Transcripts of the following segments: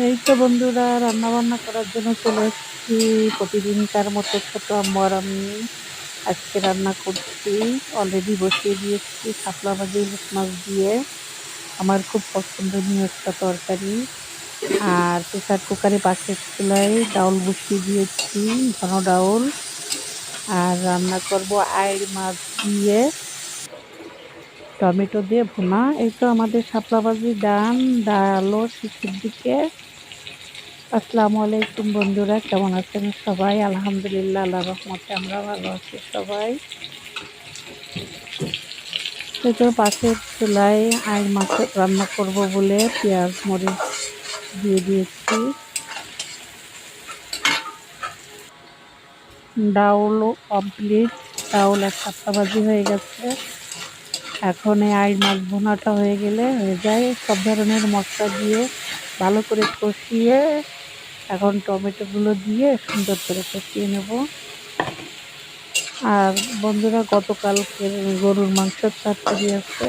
এই তো বন্ধুরা, রান্না বান্না করার জন্য চলে এসেছি। প্রতিদিনকার মতো ছোট আম্মু আর আমি আজকে রান্না করছি। অলরেডি বসিয়ে দিয়েছি শাপলা ভাজি ইলিশ মাছ দিয়ে। আমার খুব পছন্দনীয় একটা তরকারি। আর প্রেসার কুকারে পাশের চুলায় ডাউল বসিয়ে দিয়েছি, ঘন ডাউল। আর রান্না করব আইড় মাছ দিয়ে, টমেটো দিয়ে ভুনা। এই তো আমাদের শাপলা ভাজি ডান, ডালও শেষের দিকে। আসসালামু আলাইকুম বন্ধুরা, কেমন আছেন সবাই? আলহামদুলিল্লাহ, আল্লাহর রহমতে আমরা ভালো আছি সবাই। তো পাশের চুলায় আইড় মাছ রান্না করব বলে পেঁয়াজ মরিচ দিয়ে দিয়েছি। ডাউলও কমপ্লিট, ডাউল এক সাতটা ভাজি হয়ে গেছে। এখন এই আইড় মাছ ভুনাটা হয়ে গেলে হয়ে যায়। সব ধরনের মশলা দিয়ে ভালো করে কষিয়ে এখন টমেটোগুলো দিয়ে সুন্দর করে কষিয়ে নেব। আর বন্ধুরা, গতকালকের গরুর মাংসের তরকারি আছে।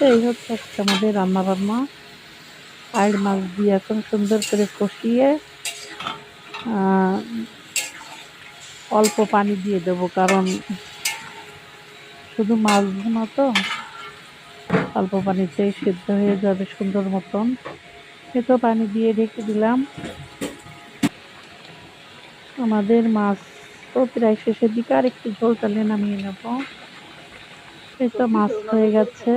এই হচ্ছে আজকে আমাদের রান্না বান্না। আইড় মাছ দিয়ে এখন সুন্দর করে কষিয়ে অল্প পানি দিয়ে দেবো, কারণ শুধু মাছ ভুনা তো অল্প পানিতেই সিদ্ধ হয়ে যাবে সুন্দর মতন। তো পানি দিয়ে ঢেকে দিলাম। আমাদের মাছ তো প্রায় শেষের দিকে, আর একটু ঝোল টালে নামিয়ে নেব। এই তো মাছ হয়ে গেছে।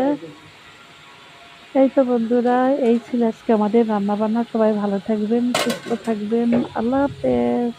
এই তো বন্ধুরা, এই ছিল আজকে আমাদের রান্না বান্না। সবাই ভালো থাকবেন, সুস্থ থাকবেন। আল্লাহ হাফেজ।